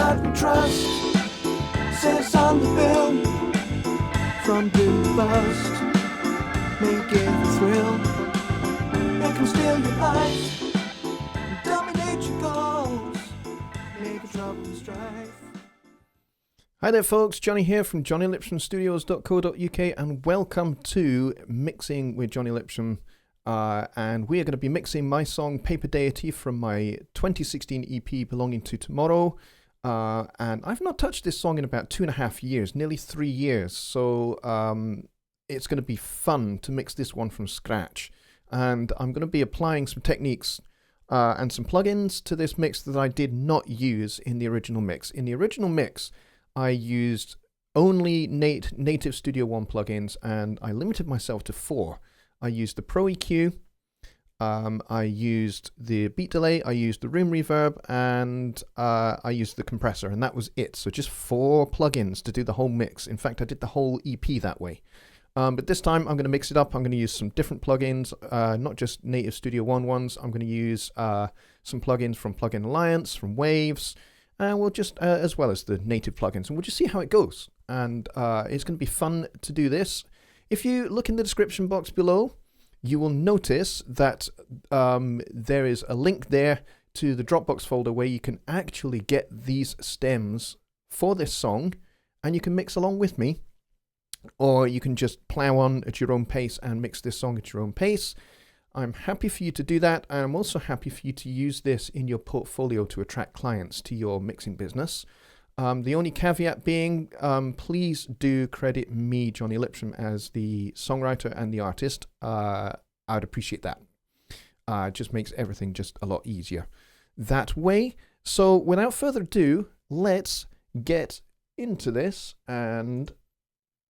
what we trust. Says on the bill, from boom to bust. Make it a thrill, make them steal your life, dominate your goals, make it trouble and strife. Hi there folks, Jonny here from jonnylipshamstudios.co.uk and welcome to Mixing with Jonny Lipsham. And we are going to be mixing my song Paper Deity from my 2016 EP Belonging to Tomorrow. And I've not touched this song in about 2.5 years, nearly 3 years. So it's going to be fun to mix this one from scratch. And I'm going to be applying some techniques and some plugins to this mix that I did not use in the original mix. In the original mix, I used only native Studio One plugins, and I limited myself to 4. I used the Pro EQ, I used the beat delay, I used the room reverb, and I used the compressor, and that was it. So just 4 plugins to do the whole mix. In fact, I did the whole EP that way. But this time I'm going to mix it up. I'm going to use some different plugins, not just native Studio One ones. I'm going to use some plugins from Plugin Alliance, from Waves, and we'll just, as well as the native plugins, and we'll just see how it goes. And it's going to be fun to do this. If you look in the description box below, you will notice that there is a link there to the Dropbox folder where you can actually get these stems for this song, and you can mix along with me, or you can just plow on at your own pace and mix this song at your own pace. I'm happy for you to do that, and I'm also happy for you to use this in your portfolio to attract clients to your mixing business. The only caveat being, please do credit me, Jonny Lipsham, as the songwriter and the artist. I'd appreciate that. It just makes everything just a lot easier that way. So without further ado, let's get into this, and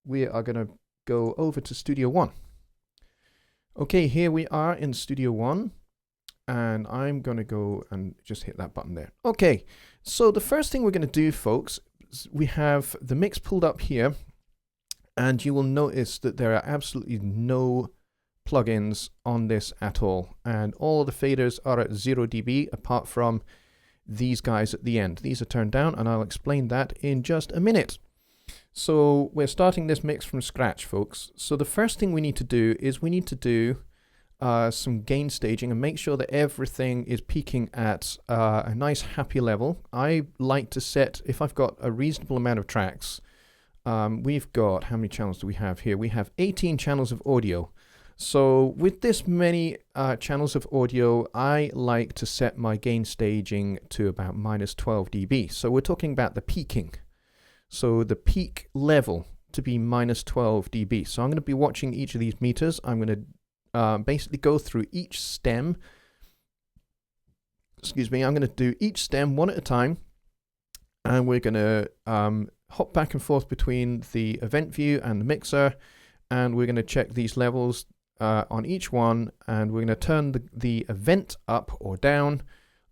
we are going to go over to Studio One. Okay, here we are in Studio One, and I'm going to go and just hit that button there. Okay, so the first thing we're going to do, folks, is we have the mix pulled up here, and you will notice that there are absolutely no plugins on this at all, and all the faders are at 0 dB apart from these guys at the end. These are turned down, and I'll explain that in just a minute. So we're starting this mix from scratch, folks. So the first thing we need to do is we need to do some gain staging and make sure that everything is peaking at a nice happy level. I like to set, if I've got a reasonable amount of tracks, we've got, how many channels do we have here? We have 18 channels of audio. So with this many channels of audio, I like to set my gain staging to about -12 dB. So we're talking about the peaking. So the peak level to be -12 dB. So I'm going to be watching each of these meters. I'm going to basically go through each stem. Excuse me, I'm going to do each stem one at a time. And we're going to hop back and forth between the event view and the mixer. And we're going to check these levels on each one. And we're going to turn the event up or down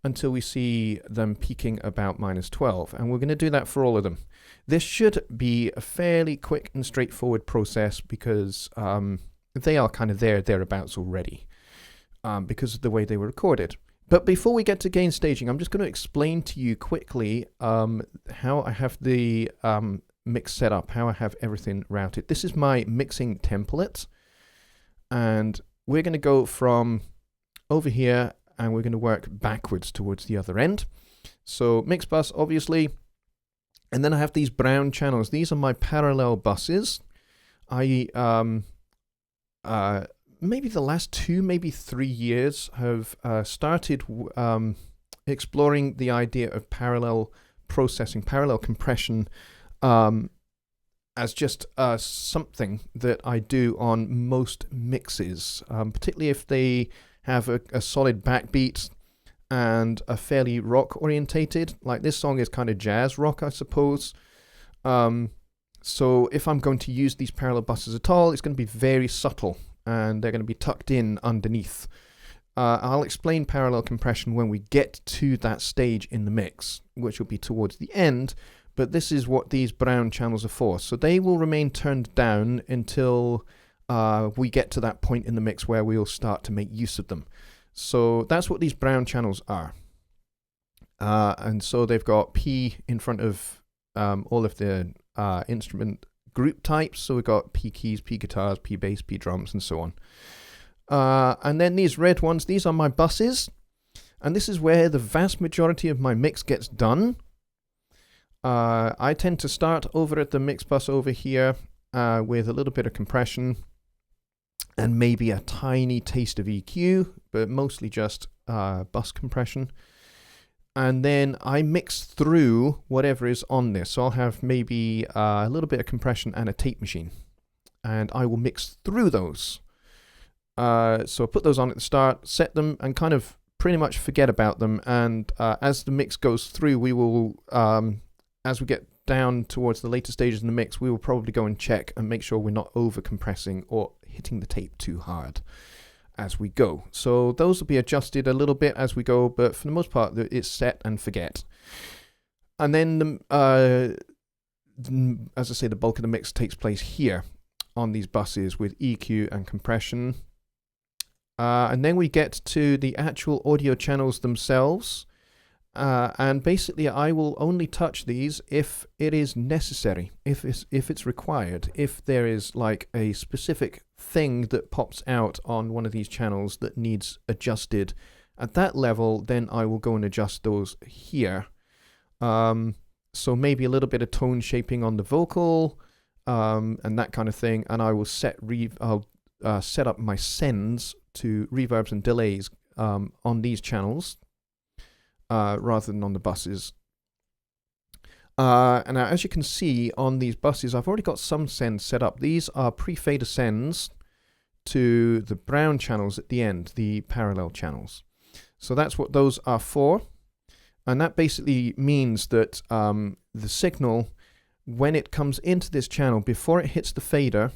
until we see them peaking about -12. And we're going to do that for all of them. This should be a fairly quick and straightforward process because they are kind of thereabouts already because of the way they were recorded. But before we get to gain staging, I'm just going to explain to you quickly how I have the mix set up, how I have everything routed. This is my mixing template, and we're going to go from over here and we're going to work backwards towards the other end. So mix bus, obviously. And then I have these brown channels. These are my parallel buses. I, maybe the last 2, maybe 3 years have started exploring the idea of parallel processing, parallel compression, as just something that I do on most mixes, particularly if they have a solid backbeat and a fairly rock orientated. Like this song is kind of jazz rock, I suppose. So if I'm going to use these parallel buses at all, it's going to be very subtle and they're going to be tucked in underneath. I'll explain parallel compression when we get to that stage in the mix, which will be towards the end, but this is what these brown channels are for. So they will remain turned down until we get to that point in the mix where we'll start to make use of them. So that's what these brown channels are. And so they've got P in front of all of the instrument group types. So we've got P keys, P guitars, P bass, P drums, and so on. And then these red ones, these are my buses. And this is where the vast majority of my mix gets done. I tend to start over at the mix bus over here with a little bit of compression and maybe a tiny taste of EQ, but mostly just bus compression. And then I mix through whatever is on this. So I'll have maybe a little bit of compression and a tape machine. And I will mix through those. So I'll put those on at the start, set them, and kind of pretty much forget about them. And as the mix goes through, we will, as we get down towards the later stages in the mix, we will probably go and check and make sure we're not over compressing or hitting the tape too hard as we go. So those will be adjusted a little bit as we go, but for the most part, it's set and forget. And then, as I say, the bulk of the mix takes place here on these buses with EQ and compression. And then we get to the actual audio channels themselves. And basically, I will only touch these if it is necessary, if it's required. If there is like a specific thing that pops out on one of these channels that needs adjusted at that level, then I will go and adjust those here. So maybe a little bit of tone shaping on the vocal and that kind of thing. And I will I'll set up my sends to reverbs and delays on these channels. Rather than on the buses. And now, as you can see on these buses, I've already got some sends set up. These are pre-fader sends to the brown channels at the end, the parallel channels. So that's what those are for. And that basically means that the signal, when it comes into this channel, before it hits the fader,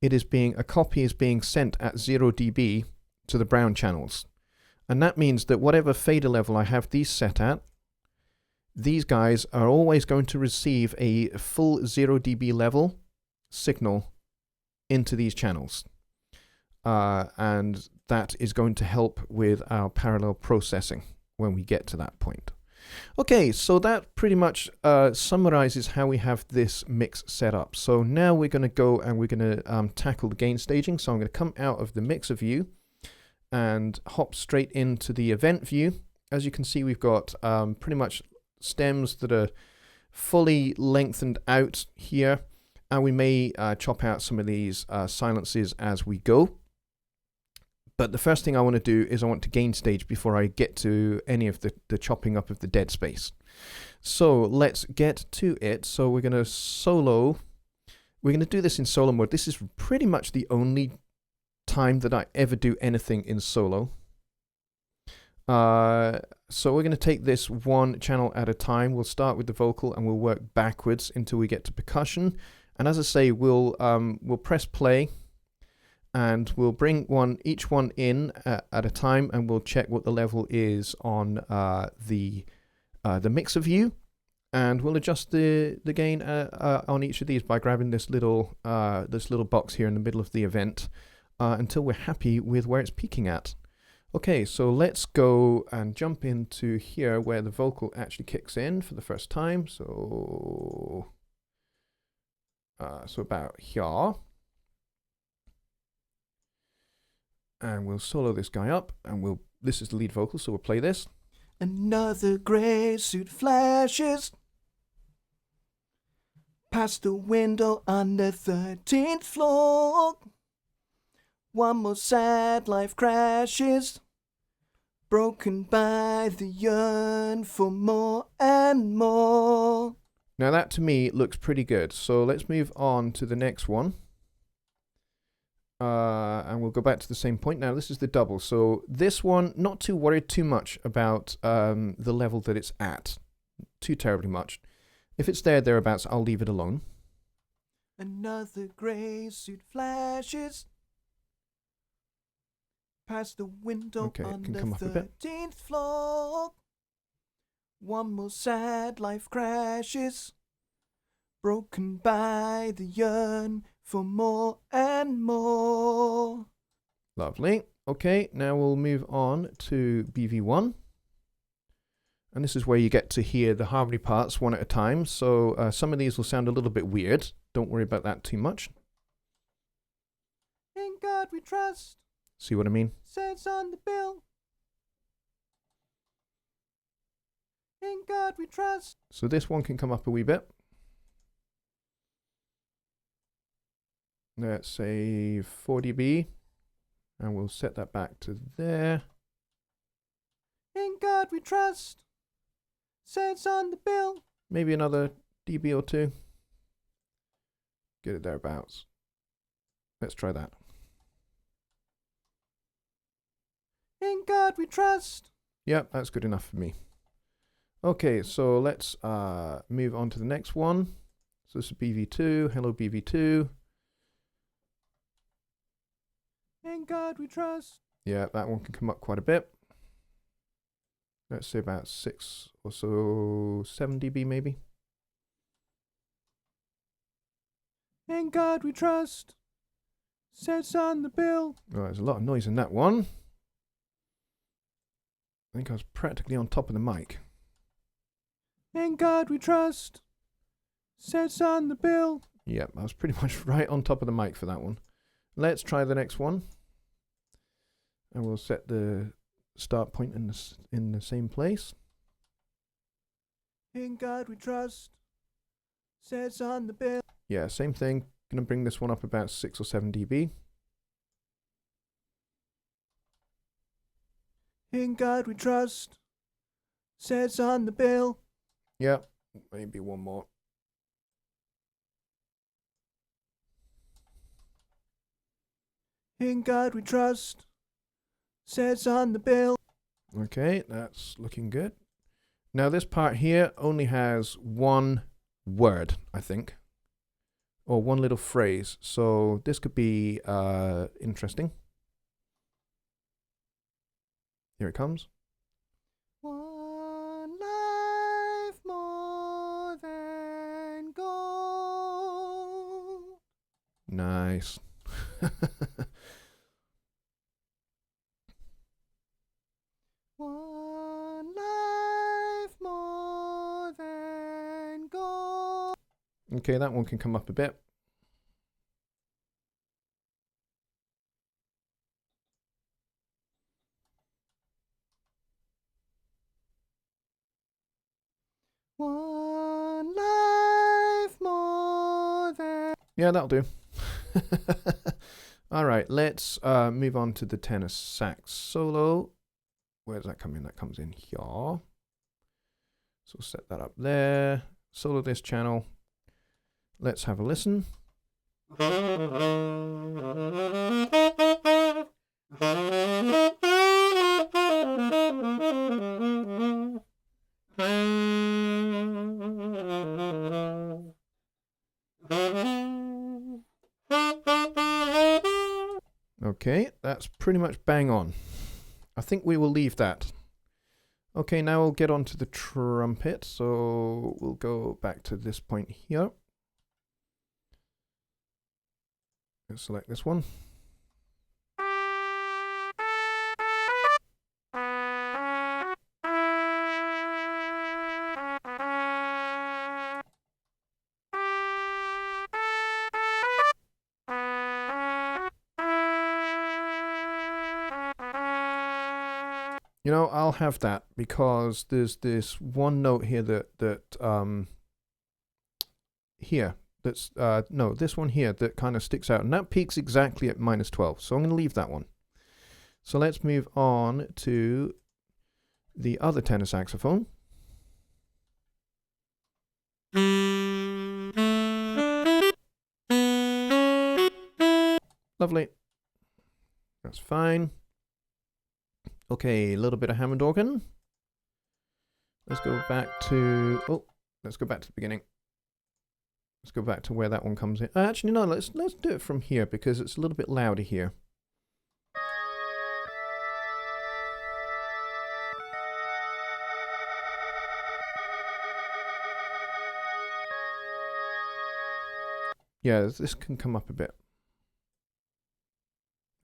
a copy is being sent at 0 dB to the brown channels. And that means that whatever fader level I have these set at, these guys are always going to receive a full 0 dB level signal into these channels. And that is going to help with our parallel processing when we get to that point. Okay, so that pretty much summarizes how we have this mix set up. So now we're going to go and we're going to tackle the gain staging. So I'm going to come out of the mixer view and hop straight into the event view. As you can see, we've got pretty much stems that are fully lengthened out here, and we may chop out some of these silences as we go. But the first thing I want to do is I want to gain stage before I get to any of the chopping up of the dead space. So let's get to it. So we're going to solo. We're going to do this in solo mode. This is pretty much the only time that I ever do anything in solo. So we're going to take this one channel at a time. We'll start with the vocal and we'll work backwards until we get to percussion. And as I say, we'll press play and we'll bring each one in at a time, and we'll check what the level is on the mixer view, and we'll adjust the gain on each of these by grabbing this little box here in the middle of the event. Until we're happy with where it's peaking at. Okay, so let's go and jump into here where the vocal actually kicks in for the first time. So about here. And we'll solo this guy up, and this is the lead vocal, so we'll play this. Another grey suit flashes past the window on the 13th floor. One more sad life crashes, broken by the yearn for more and more. Now that to me looks pretty good. So let's move on to the next one. And we'll go back to the same point. Now this is the double. So this one, not too worried too much about the level that it's at. Too terribly much. If it's thereabouts, I'll leave it alone. Another grey suit flashes past the window on the 13th floor. One more sad life crashes, broken by the yearn for more and more. Lovely. Okay, now we'll move on to BV1. And this is where you get to hear the harmony parts one at a time. So some of these will sound a little bit weird. Don't worry about that too much. In God we trust. See what I mean? Says on the bill. In God we trust. So this one can come up a wee bit. Let's say 4 dB. And we'll set that back to there. In God we trust. Says on the bill. Maybe another dB or 2. Get it thereabouts. Let's try that. In God we trust. Yep, that's good enough for me. Okay, so let's move on to the next one. So this is BV2. Hello, BV2. In God we trust. Yeah, that one can come up quite a bit. Let's say about 6 or so, 7 dB maybe. In God we trust. Says on the bill. Oh, there's a lot of noise in that one. I think I was practically on top of the mic. In God we trust. Says on the bill. Yep, I was pretty much right on top of the mic for that one. Let's try the next one. And we'll set the start point in the same place. In God we trust. Says on the bill. Yeah, same thing. Gonna bring this one up about 6 or 7 dB. In God we trust. Says on the bill. Yeah, maybe one more. In God we trust. Says on the bill. Okay, that's looking good. Now this part here only has one word, I think. Or one little phrase. So this could be interesting. Here it comes. One life more than gold. Nice. One life more than gold. Okay, that one can come up a bit. One life more than... Yeah, that'll do. All right, let's move on to the tenor sax solo. Where does that come in? That comes in here. So we'll set that up there. Solo this channel. Let's have a listen. Okay, that's pretty much bang on. I think we will leave that. Okay, now we'll get on to the trumpet. So we'll go back to this point here. Let's select this one. You know, I'll have that because there's this one note here this one here that kind of sticks out, and that peaks exactly at -12. So I'm going to leave that one. So let's move on to the other tenor saxophone. Lovely. That's fine. Okay, a little bit of Hammond organ. Let's go back to the beginning. Let's go back to where that one comes in. Actually, no, let's do it from here because it's a little bit louder here. Yeah, this can come up a bit.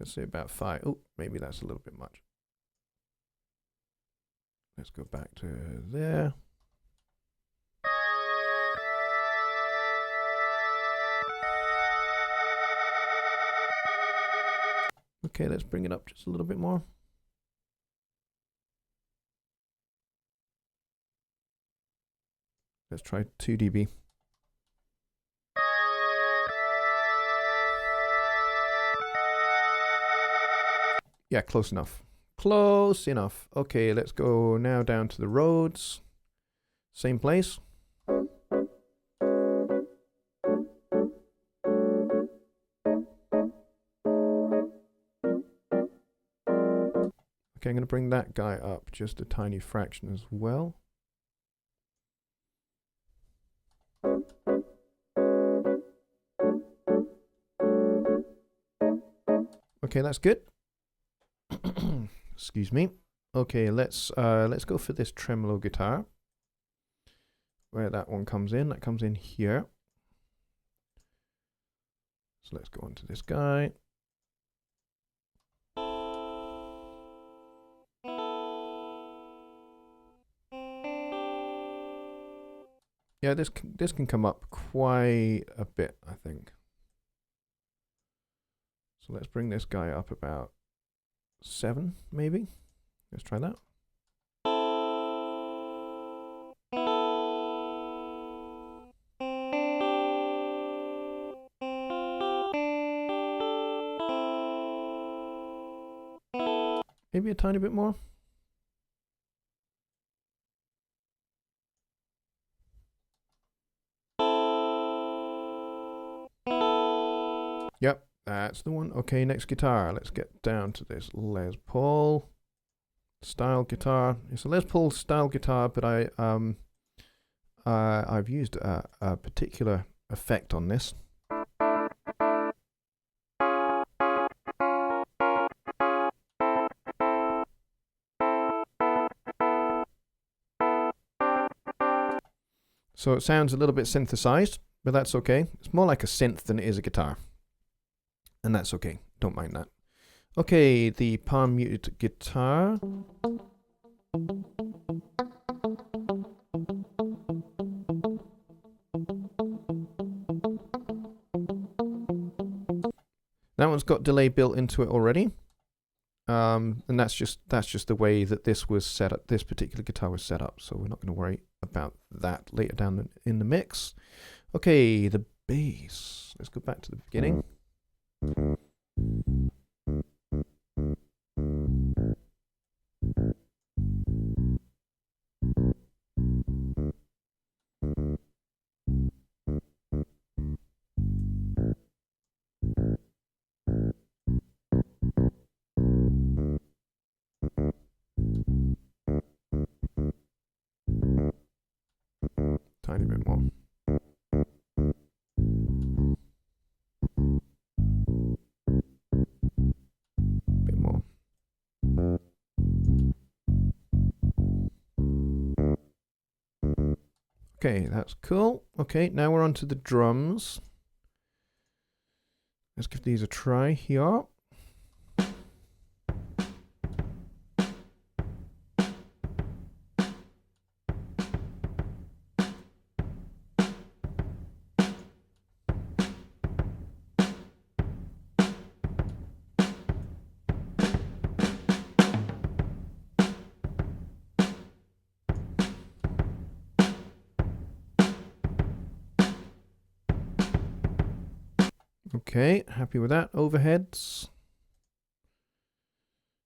Let's say about 5. Oh, maybe that's a little bit much. Let's go back to there. Okay, let's bring it up just a little bit more. Let's try 2 dB. Yeah, close enough. Close enough. Okay, let's go now down to the Rhodes. Same place. Okay, I'm going to bring that guy up just a tiny fraction as well. Okay, that's good. Excuse me. Okay, let's go for this tremolo guitar. Where that one comes in, that comes in here. So let's go on to this guy. Yeah, this can come up quite a bit, I think. So let's bring this guy up about 7, maybe. Let's try that. Maybe a tiny bit more. Yep, that's the one. Okay, next guitar. Let's get down to this Les Paul style guitar. It's a Les Paul style guitar, but I've used a particular effect on this. So it sounds a little bit synthesized, but that's okay. It's more like a synth than it is a guitar. And that's okay. Don't mind that. Okay, the palm muted guitar. That one's got delay built into it already. And that's just the way that this was set up. This particular guitar was set up, so we're not going to worry about that later down in the mix. Okay, the bass. Let's go back to the beginning. Tiny bit more. Bit more. Okay, that's cool. Okay, now we're on to the drums. Let's give these a try here. Okay, happy with that. Overheads.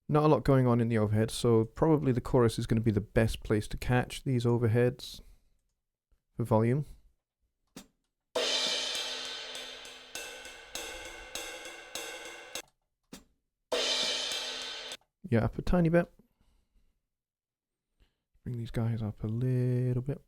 Not a lot going on in the overheads, so probably the chorus is going to be the best place to catch these overheads for volume. Yeah, up a tiny bit. Bring these guys up a little bit.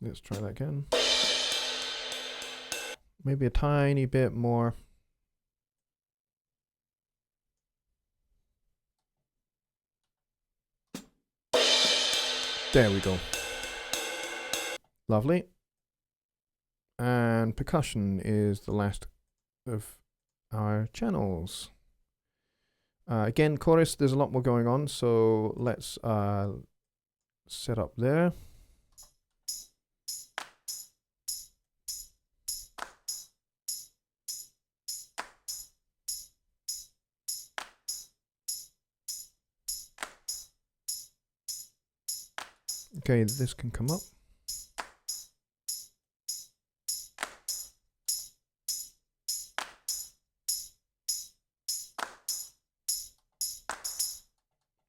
Let's try that again. Maybe a tiny bit more. There we go. Lovely. And percussion is the last of our channels. Again, chorus, there's a lot more going on, so let's set up there. Okay, this can come up.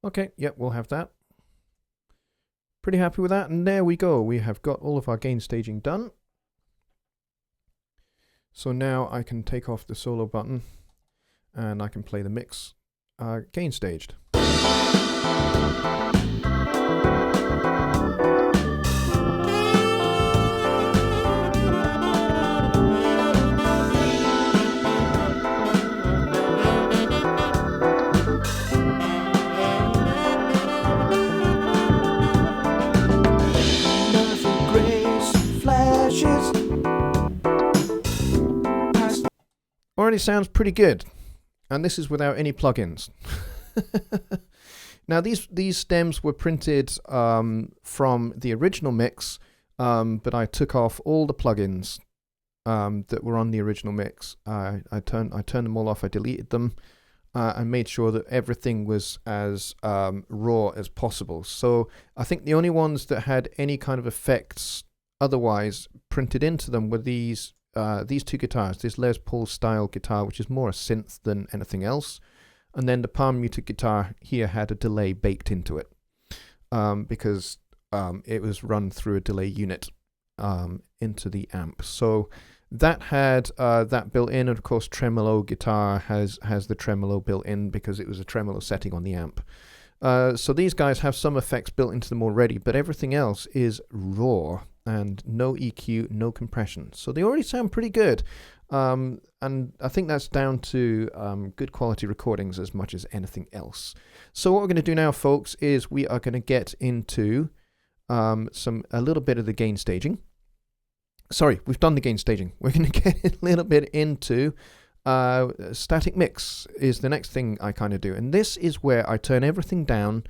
Okay, yep, we'll have that. Pretty happy with that, and there we go. We have got all of our gain staging done. So now I can take off the solo button and I can play the mix gain staged. Already sounds pretty good, and this is without any plugins. Now these stems were printed from the original mix, but I took off all the plugins that were on the original mix. I turned them all off. I deleted them. I made sure that everything was as raw as possible. So I think the only ones that had any kind of effects otherwise printed into them were these two guitars, this Les Paul style guitar, which is more a synth than anything else, and then the palm muted guitar here had a delay baked into it because it was run through a delay unit into the amp. So that had that built in, and of course Tremolo Guitar has the tremolo built in because it was a tremolo setting on the amp. So these guys have some effects built into them already, but everything else is raw and no EQ, no compression. So they already sound pretty good. And I think that's down to good quality recordings as much as anything else. So what we're going to do now, folks, is we are going to get into a little bit of the gain staging. Sorry, we've done the gain staging. We're going to get a little bit into static mix is the next thing I kind of do. And this is where I turn everything down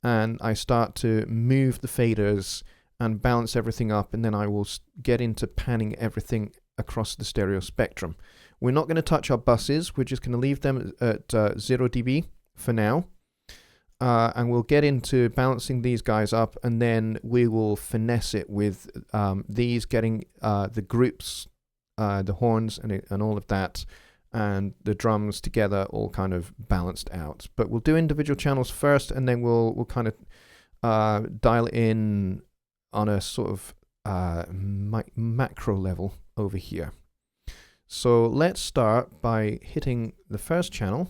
and I start to move the faders and balance everything up, and then I will get into panning everything across the stereo spectrum. We're not going to touch our buses. We're just going to leave them at 0 dB for now. And we'll get into balancing these guys up, and then we will finesse it with these getting the groups, the horns and all of that, and the drums together all kind of balanced out. But we'll do individual channels first, and then we'll kind of dial in on a sort of macro level over here. So let's start by hitting the first channel.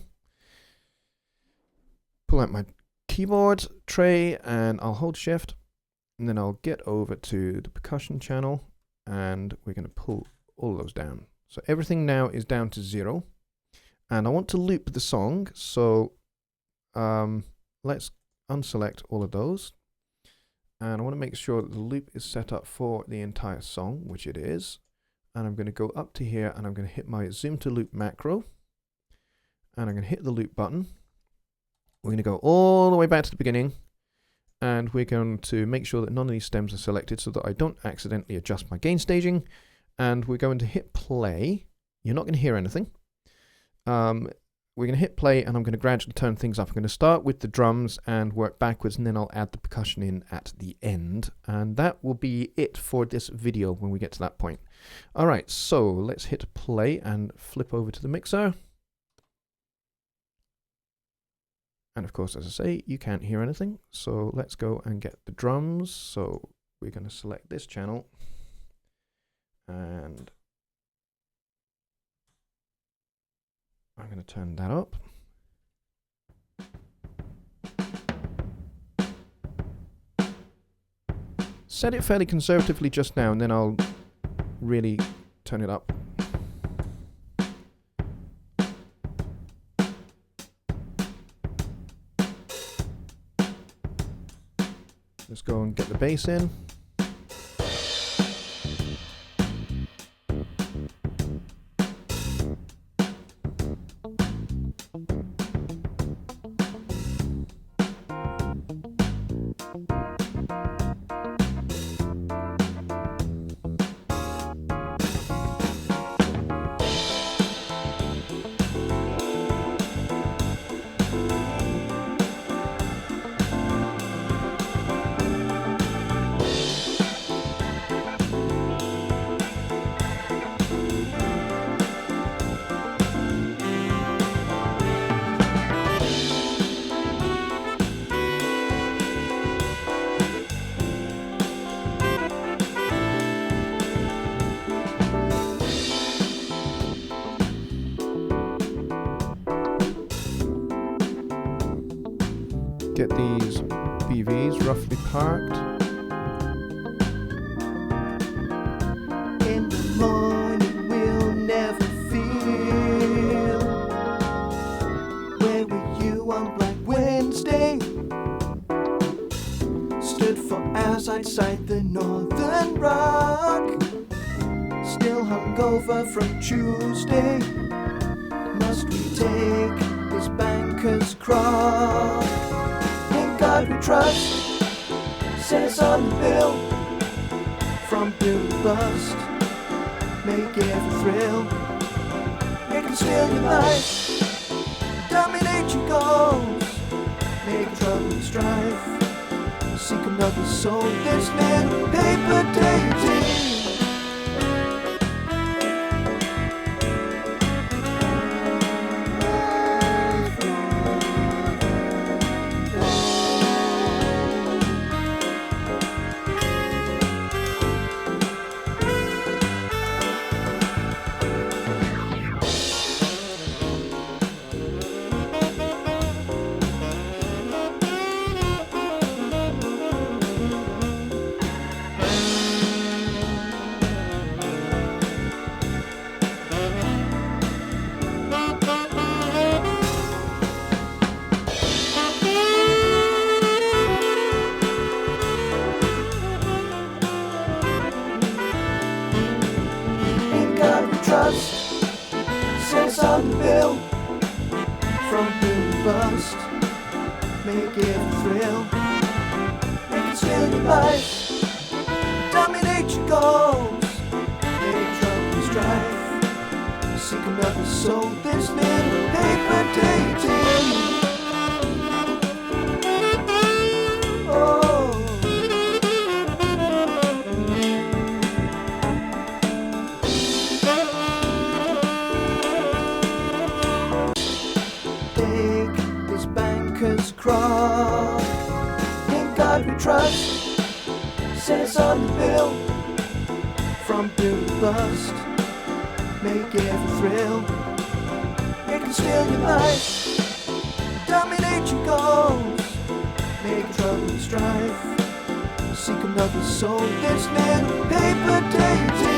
Pull out my keyboard tray and I'll hold shift, and then I'll get over to the percussion channel and we're going to pull all those down. So everything now is down to 0, and I want to loop the song, so let's unselect all of those, and I want to make sure that the loop is set up for the entire song, which it is. And I'm going to go up to here and I'm going to hit my zoom to loop macro, and I'm going to hit the loop button. We're going to go all the way back to the beginning, and we're going to make sure that none of these stems are selected so that I don't accidentally adjust my gain staging. And we're going to hit play. You're not going to hear anything. We're going to hit play, and I'm going to gradually turn things up. I'm going to start with the drums and work backwards, and then I'll add the percussion in at the end. And that will be it for this video when we get to that point. All right, so let's hit play and flip over to the mixer. And of course, as I say, you can't hear anything. So let's go and get the drums. So we're going to select this channel, and I'm going to turn that up. Set it fairly conservatively just now, and then I'll really turn it up. Let's go and get the bass in. get these BVs roughly parked. In the morning we'll never feel. Where were you on Black Wednesday? Stood for hours outside the Northern Rock. Still hungover from Tuesday. Must we take this banker's cross? In God we trust, says on the bill. From bill to bust, make every thrill. It can steal your life, dominate your goals, make trouble and strife. Seek another soul, this little paper deity. Says on the bill, from bill to bust, make every thrill. It can steal your life, dominate your goals, make trouble and strife. Seek another soul, this little paper deity. Cross. In God we trust, says on the bill. From bill to bust, make every thrill. It can steal your life, dominate your goals, make trouble and strife. Seek another soul, this little paper deity.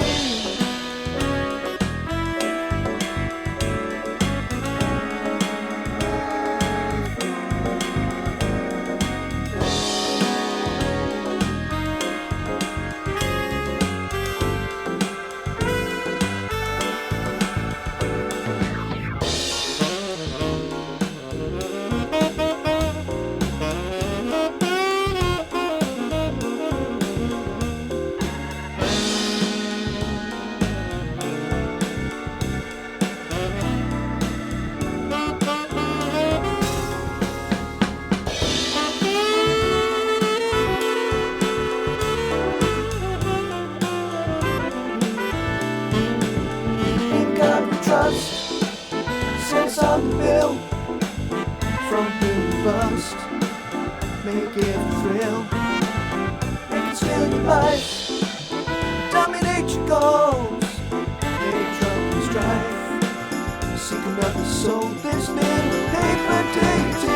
Says on the bill, from bill to bust, make every thrill. It can steal your life, dominate your goals, make trouble and strife. Seek another soul, this little paper deity.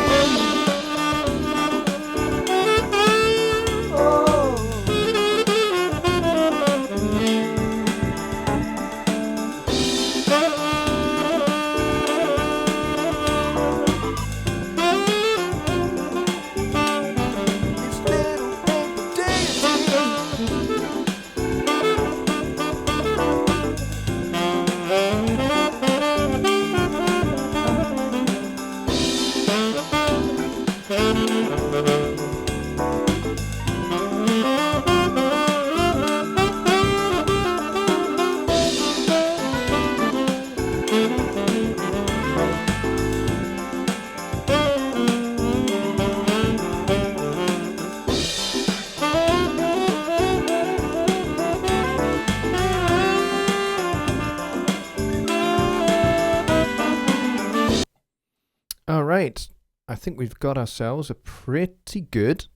All right, I think we've got ourselves a pretty good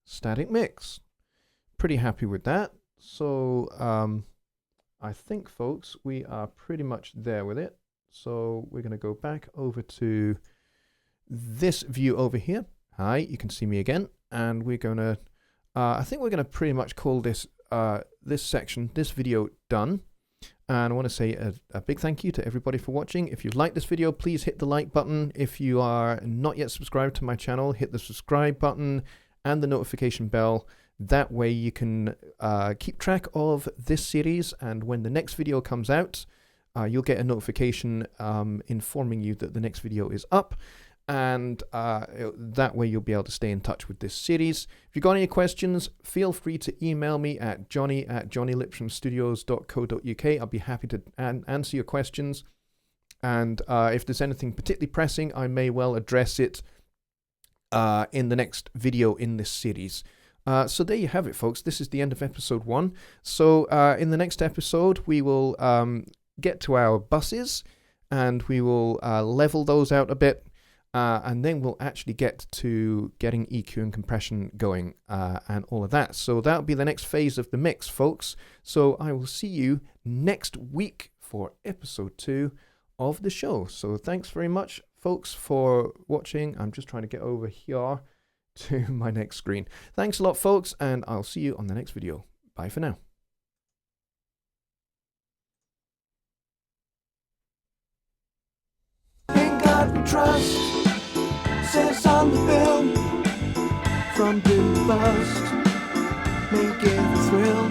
static mix. Pretty happy with that. So I think, folks, we are pretty much there with it. So we're going to go back over to this view over here, Hi, you can see me again, and we're gonna, I think we're gonna pretty much call this this video done. And I want to say a big thank you to everybody for watching. If you like this video, please hit the like button. If you are not yet subscribed to my channel, hit the subscribe button and the notification bell. That way you can keep track of this series, and when the next video comes out, you'll get a notification informing you that the next video is up. And that way you'll be able to stay in touch with this series. If you've got any questions, feel free to email me at johnny@jonnylipshamstudios.co.uk. I'll be happy to answer your questions. And if there's anything particularly pressing, I may well address it in the next video in this series. So there you have it, folks. This is the end of episode 1. So in the next episode, we will get to our buses, and we will level those out a bit. And then we'll actually get to getting EQ and compression going and all of that. So that'll be the next phase of the mix, folks. So I will see you next week for episode 2 of the show. So thanks very much, folks, for watching. I'm just trying to get over here to my next screen. Thanks a lot, folks, and I'll see you on the next video. Bye for now. In God we trust, says on the bill. From boom to bust, make it a thrill.